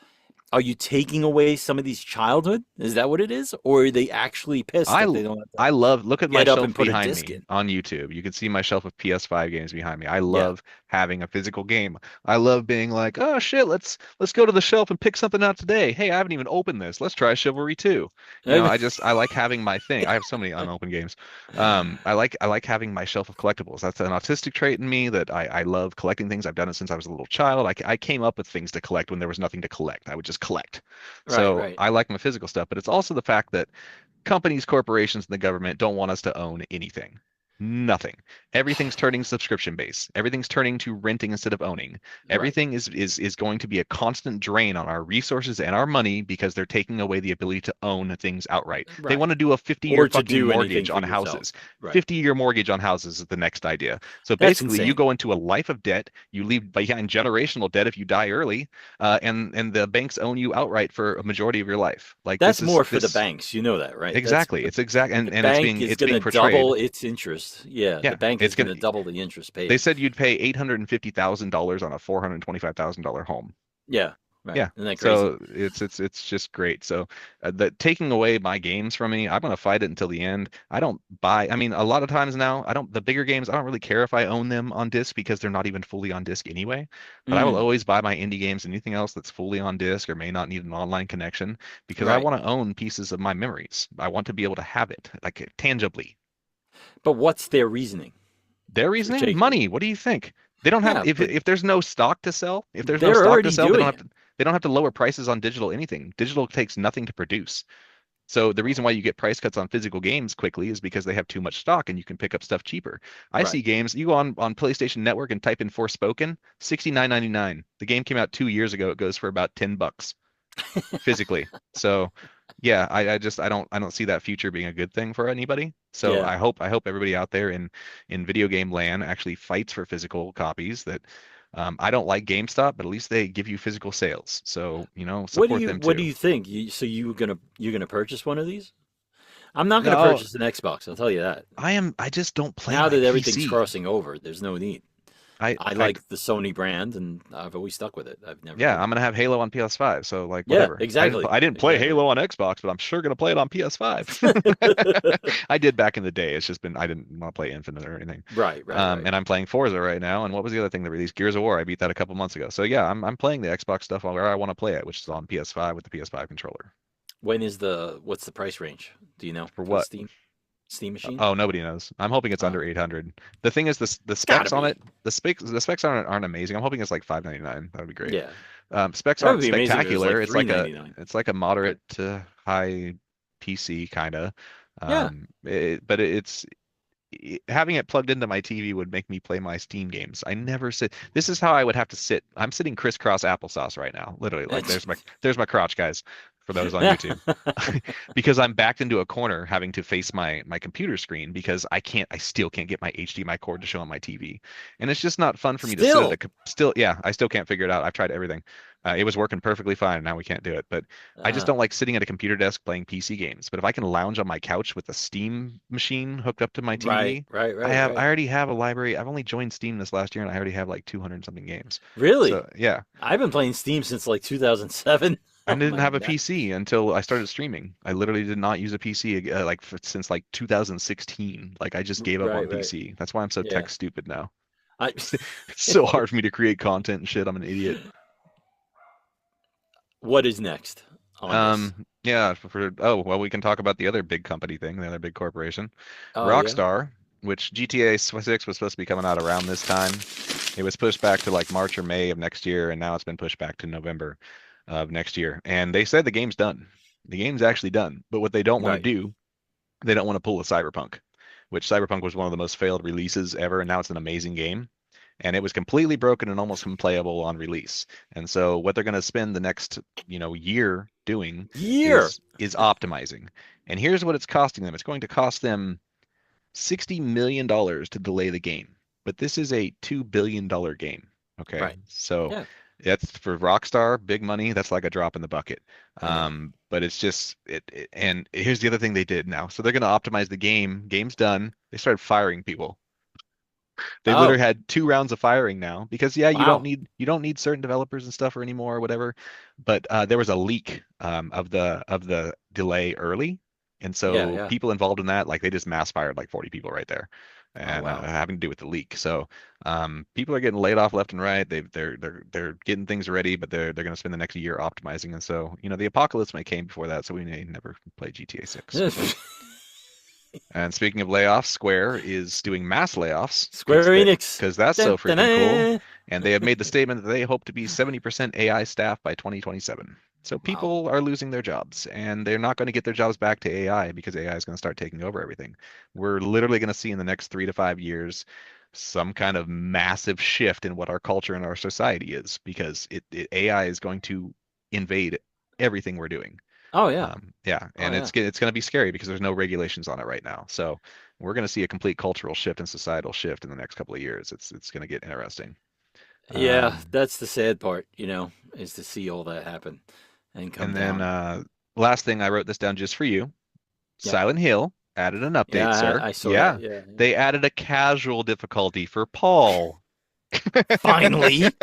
Are you taking away some of these childhood? Is that what it is? Or are they actually pissed I that they don't have to I love look at my get up shelf and put a behind disc me in? on YouTube. You can see my shelf of PS5 games behind me. I Yeah. love having a physical game. I love being like, oh shit, let's go to the shelf and pick something out today. Hey, I haven't even opened this. Let's try Chivalry 2. I like having my thing. I have so many unopened games. I like having my shelf of collectibles. That's an autistic trait in me that I love collecting things. I've done it since I was a little child. I came up with things to collect when there was nothing to collect. I would just collect. So Right. I like my physical stuff, but it's also the fact that companies, corporations, and the government don't want us to own anything. Nothing. Everything's turning subscription based. Everything's turning to renting instead of owning. Right. Everything is going to be a constant drain on our resources and our money because they're taking away the ability to own things outright. They Right. want to do a Or 50-year to fucking do anything mortgage for on yourself. houses. Right. 50-year mortgage on houses is the next idea. So That's basically, you insane. go into a life of debt. You leave behind generational debt if you die early, and the banks own you outright for a majority of your life. Like That's this is more for the this banks. You know that, right? exactly. It's exact, The and it's bank being is it's going being to portrayed. double its interest. Yeah, Yeah, the bank it's is going gonna. to double the interest paid. They said you'd pay $850,000 on a $425,000 home. Yeah, right. Yeah, Isn't that crazy? so it's just great. So that taking away my games from me, I'm gonna fight it until the end. I don't buy. I mean, a lot of times now, I don't. The bigger games, I don't really care if I own them on disc because they're not even fully on disc anyway. But I will Mm, always buy my indie games and anything else that's fully on disc or may not need an online connection because I right. want to own pieces of my memories. I want to be able to have it like tangibly. But what's their reasoning Their for reasoning, taking? money. What do you think? They don't have Yeah, but if there's no stock to sell, if there's no they're stock to already sell, they don't doing have it. they don't have to lower prices on digital anything. Digital takes nothing to produce. So the reason why you get price cuts on physical games quickly is because they have too much stock and you can pick up stuff cheaper. I Right. see games, you go on PlayStation Network and type in Forspoken, $69.99. The game came out 2 years ago. It goes for about $10 physically. So yeah, I don't see that future being a good thing for anybody. So Yeah. I hope everybody out there in video game land actually fights for physical copies. That I don't like GameStop, but at least they give you physical sales. So support them What do too. you think? You're gonna purchase one of these? I'm not gonna No, purchase an Xbox. I'll tell you that. I just don't play Now my that everything's PC. crossing over, there's no need. I I I like the Sony brand, and I've always stuck with it. I've never. Yeah, I'm gonna have Halo on PS5, so like Yeah, whatever. exactly, I didn't play exactly. Halo on Xbox, but I'm sure gonna play it on PS5. I did back in the day. It's just been I didn't want to play Infinite or anything. Right. And I'm playing Forza right now. And what was the other thing that released? Gears of War. I beat that a couple months ago. So yeah, I'm playing the Xbox stuff where I want to play it, which is on PS5 with the PS5 controller. What's the price range? Do you know? For For the what? Steam machine? Oh, nobody knows. I'm hoping it's Oh, under 800. The thing is, the it's gotta specs on be. it, the specs aren't amazing. I'm hoping it's like 599. That would be great. Yeah, Specs that would aren't be amazing if it was spectacular. like It's like $399. it's like a moderate to high PC kind of. Yeah. But having it plugged into my TV would make me play my Steam games. I never sit. This is how I would have to sit. I'm sitting crisscross applesauce right now, literally. Like there's my crotch, guys. for those on YouTube. Because I'm backed into a corner having to face my computer screen because I still can't get my HDMI cord to show on my TV. And it's just not fun for me to sit at Still. I still can't figure it out. I've tried everything. It was working perfectly fine. Now we can't do it. But I just Uh, don't like sitting at a computer desk playing PC games. But if I can lounge on my couch with a Steam machine hooked up to my right, TV, right, I right, have I right. already have a library. I've only joined Steam this last year and I already have like 200 something games. Really? So yeah, I've been playing Steam since like 2007. I Oh didn't my have a God. PC until I started streaming. I literally did not use a PC since like 2016. Like I just gave up Right, on right. PC. That's why I'm so Yeah. tech stupid now. I It's so hard for me to create content and shit. I'm an idiot. What is next on this? Yeah, oh, well, we can talk about the other big company thing, the other big corporation. Oh yeah. Rockstar, which GTA 6 was supposed to be coming out around this time. It was pushed back to like March or May of next year, and now it's been pushed back to November of next year. And they said the game's done. The game's actually done. But what they don't want to Right. do, they don't want to pull a Cyberpunk, which Cyberpunk was one of the most failed releases ever, and now it's an amazing game. And it was completely broken and almost unplayable on release. And so what they're going to spend the next, year doing Year. is optimizing. And here's what it's costing them. It's going to cost them $60 million to delay the game. But this is a $2 billion game. Okay. Right. So Yeah. that's for Rockstar, big money. That's like a drop in the bucket. I know. But it's just and here's the other thing they did now. So they're going to optimize the game. Game's done. They started firing people. They literally Oh, had 2 rounds of firing now because yeah, wow. you don't need certain developers and stuff or anymore or whatever. But there was a leak of the delay early, and Yeah, so yeah. people involved in that, like they just mass fired like 40 people right there, Oh, and wow. having to do with the leak. So people are getting laid off left and right. They're getting things ready, but they're going to spend the next year optimizing. And so the apocalypse may came before that, so we may never play GTA 6. And speaking of layoffs, Square is doing mass layoffs Square Enix. because that's Dun, so dun, freaking cool. dun. And they have made the statement that they hope to be 70% AI staff by 2027. So Wow. people are losing their jobs, and they're not going to get their jobs back to AI because AI is going to start taking over everything. We're literally going to see in the next 3 to 5 years some kind of massive shift in what our culture and our society is because AI is going to invade everything we're doing. Oh yeah. Yeah, Oh and yeah. it's going to be scary because there's no regulations on it right now. So we're going to see a complete cultural shift and societal shift in the next couple of years. It's going to get interesting. Yeah, Um, that's the sad part, is to see all that happen and come and then down. last thing, I wrote this down just for you. Yeah. Silent Hill added an Yeah, update, sir. I saw that. Yeah, Yeah, yeah. they added a casual difficulty for Paul. Finally.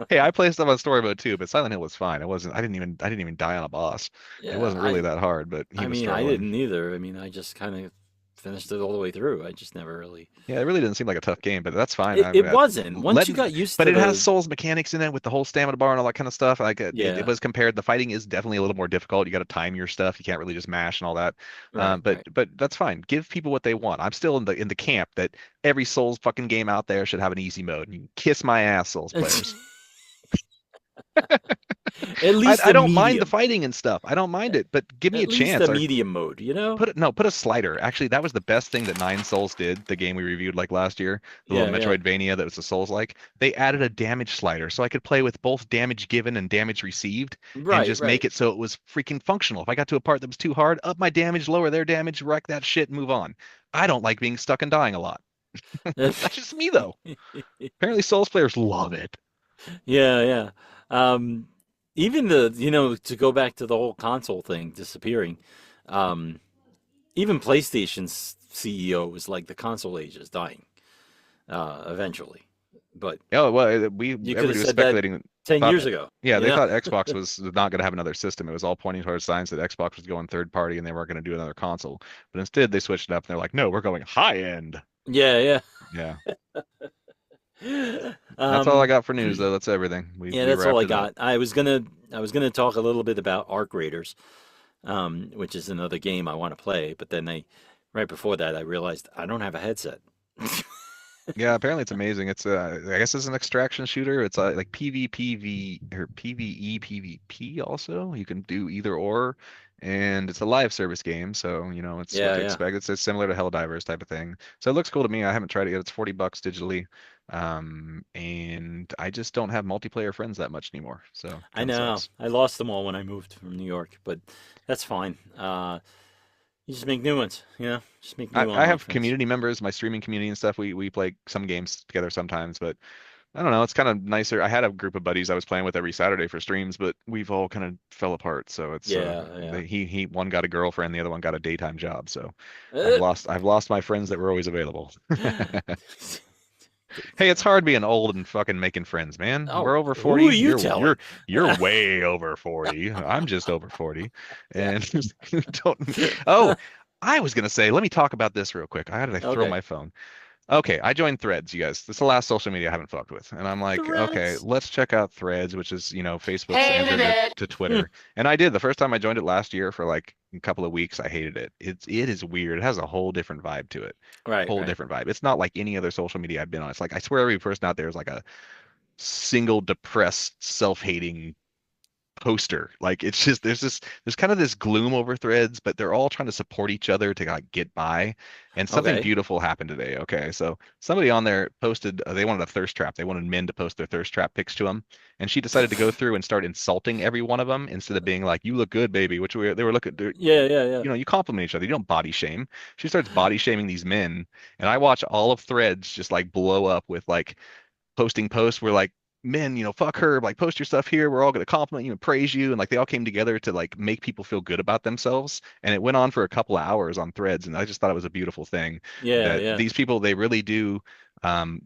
Hey, I played stuff on story mode too, but Silent Hill was fine. It wasn't. I didn't even die on a boss. It Yeah, wasn't really that hard, but he I was mean, I struggling. didn't either. I mean, I just kind of finished it all the way through. I just never really. Yeah, it really didn't seem like a tough game, but that's fine. It wasn't. Once Let, you got used but to it has the. Souls mechanics in it with the whole stamina bar and all that kind of stuff. Like it Yeah. was compared. The fighting is definitely a little more difficult. You got to time your stuff. You can't really just mash and all that. Right, But right. that's fine. Give people what they want. I'm still in the camp that every Souls fucking game out there should have an easy mode. You can kiss my ass, Souls players. At least I the don't mind the medium. fighting and stuff. I don't mind it, but give me a At least the chance. medium mode, Put a slider. Actually, that was the best thing that Nine Souls did, the game we reviewed like last year, the Yeah, little yeah. Metroidvania that was a Souls like. They added a damage slider so I could play with both damage given and damage received and Right, just make right. it so it was freaking functional. If I got to a part that was too hard, up my damage, lower their damage, wreck that shit, and move on. I don't like being stuck and dying a lot. That's just me though. Apparently Souls players love it. Yeah, yeah. Um, even to go back to the whole console thing disappearing, um, even PlayStation's CEO was like the console age is dying, eventually. But Oh, well, you could everybody have was said that speculating 10 thought years ago, yeah, you they know? thought Xbox was not going to have another system. It was all pointing towards signs that Xbox was going third party and they weren't going to do another console. But instead, they switched it up and they're like, no, we're going high end. Yeah, Yeah, yeah. that's all I got for news, though. That's everything. Yeah, We that's all wrapped I it up. got. I was gonna talk a little bit about Arc Raiders, which is another game I want to play, but then right before that, I realized I don't have a headset. Yeah, apparently it's amazing. It's I guess it's an extraction shooter. It's like PvPv or PvE PvP also. You can do either or, and it's a live service game, so it's what Yeah, to yeah. expect. It's similar to Helldivers type of thing. So it looks cool to me. I haven't tried it yet. It's $40 digitally. And I just don't have multiplayer friends that much anymore. So I kinda know. sucks. I lost them all when I moved from New York, but that's fine. You just make new ones, Just make new I online have friends. community members, my streaming community and stuff. We play some games together sometimes, but I don't know. It's kind of nicer. I had a group of buddies I was playing with every Saturday for streams, but we've all kind of fell apart. So it's Yeah, yeah. he one got a girlfriend, the other one got a daytime job. So Uh, I've lost my friends that were always available. Hey, it's hard being old and fucking making friends, man. Oh, We're over who 40. are you telling? You're way over 40. I'm just over 40. And don't Oh, I was gonna say, let me talk about this real quick. How did I throw Okay. my phone? Okay, I joined Threads, you guys. This is the last social media I haven't fucked with. And I'm like, okay, Threads. let's check out Threads, which is, Facebook's answer to Twitter. And I did. The first time I joined it last year for like a couple of weeks, I hated it. It is weird. It has a whole different vibe to it. Right, Whole right. different vibe. It's not like any other social media I've been on. It's like I swear every person out there is like a single depressed, self-hating poster. Like it's just there's kind of this gloom over Threads, but they're all trying to support each other to like get by. And something Okay. beautiful happened today. Okay, so somebody on there posted they wanted a thirst trap. They wanted men to post their thirst trap pics to them, and she decided to go through and start insulting every one of them instead of being like, "You look good, baby," which they were looking. Yeah, yeah, yeah. You compliment each other. You don't body shame. She starts body shaming these men, and I watch all of Threads just like blow up with like posting posts where like men, fuck her, like post your stuff here. We're all gonna compliment you and praise you, and like they all came together to like make people feel good about themselves. And it went on for a couple of hours on Threads, and I just thought it was a beautiful thing Yeah, that yeah. these people they really do.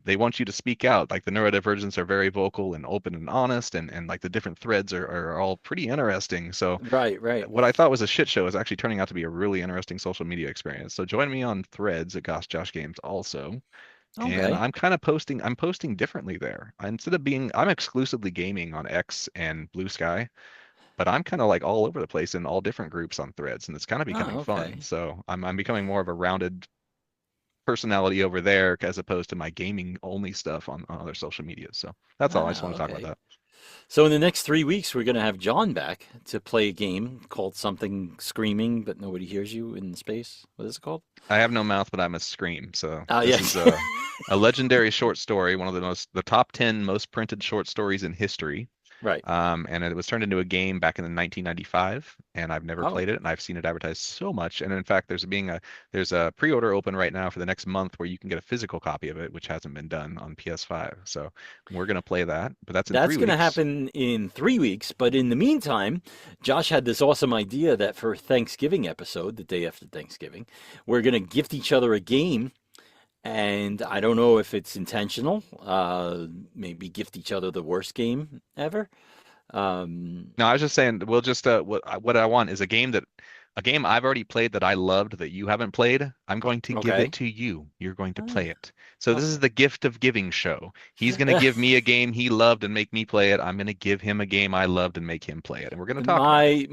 They want you to speak out. Like the neurodivergents are very vocal and open and honest, and like the different threads are all pretty interesting. So Right, right. what I thought was a shit show is actually turning out to be a really interesting social media experience. So join me on Threads at Gosh Josh Games also. And Okay. I'm posting differently there. I'm exclusively gaming on X and Blue Sky, but I'm kind of like all over the place in all different groups on Threads, and it's kind of becoming Oh, fun. okay. So I'm becoming more of a rounded personality over there as opposed to my gaming only stuff on other social media. So that's all. I just want to talk about Okay. that. So in the next 3 weeks, we're going to have John back to play a game called something screaming, but nobody hears you in space. What is it called? I have no mouth, but I must scream. So Oh, this yeah. is a legendary short story, one of the top 10 most printed short stories in history. Right. And it was turned into a game back in 1995, and I've never Oh, played it, and I've seen it advertised so much. And in fact, there's a pre-order open right now for the next month where you can get a physical copy of it, which hasn't been done on PS5. So we're gonna play that, but that's in that's 3 going to weeks. happen in 3 weeks. But in the meantime, Josh had this awesome idea that for Thanksgiving episode, the day after Thanksgiving, we're going to gift each other a game. And I don't know if it's intentional. Maybe gift each other the worst game ever. Um, No, I was just saying we'll just what I want is a game I've already played that I loved that you haven't played. I'm going to give okay. it to you. You're going to Oh, play it. So this is okay. the gift of giving show. He's going to give me a game he loved and make me play it. I'm going to give him a game I loved and make him play it. And we're going to talk about it.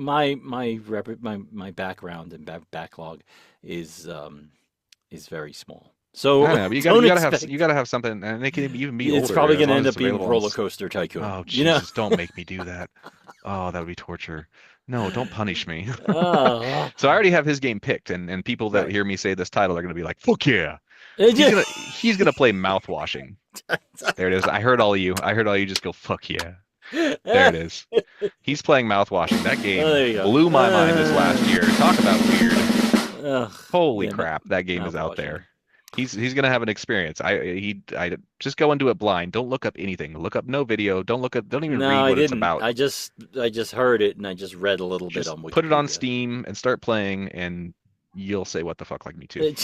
My background and backlog is very small. So I know, but don't you expect. gotta have something, and it can even be It's older probably as going to long end as up it's being available Roller Coaster Tycoon. Oh You know? Jesus, don't make me do that. Oh, that would be torture. No, don't punish me. Oh, So I already have his game picked, and people that right. hear me say this title are gonna be like, "Fuck yeah!" It He's just- he's gonna play mouth washing. There it is. I heard all you. I heard all you just go, "Fuck yeah!" There it is. He's playing mouth washing. That game Oh, there you go. blew my mind this last year. Talk about weird. Ugh, Holy yeah, crap, that game is out mouth-washing. there. He's gonna have an experience. I just go into it blind. Don't look up anything. Look up no video. Don't even No, read I what it's didn't. about. I just heard it and I just read a little bit Just on put it on Wikipedia. Steam and start playing, and you'll say what the fuck like me too.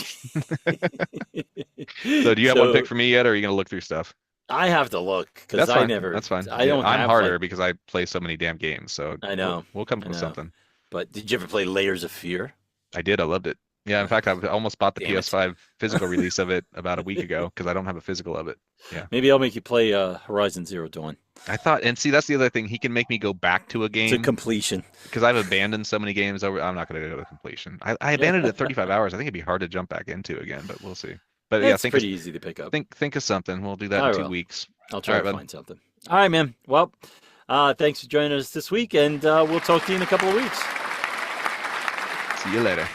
So do you have one pick for me yet, or are you gonna look through stuff? I have to look because That's I fine. never. That's fine. I Yeah, don't I'm have harder like. because I play so many damn games. So I know. we'll come up I with know. something. But did you ever play Layers of Fear? I did. I loved it. Yeah, in fact, I almost bought the Damn it. PS5 physical release of it about a week ago because I don't have a physical of it. Yeah. Maybe I'll make you play Horizon Zero Dawn I thought, and see, that's the other thing. He can make me go back to a to game completion. because I've abandoned so many games over. I'm not going to go to completion. I abandoned it at 35 hours. I think it'd be hard to jump back into again, but we'll see. But yeah, It's pretty easy to pick up. think of something. We'll do that I in 2 will. weeks. I'll try All to right, bud. find something. All right, man. Well, thanks for joining us this week, and we'll talk to you in a couple of weeks. See you later.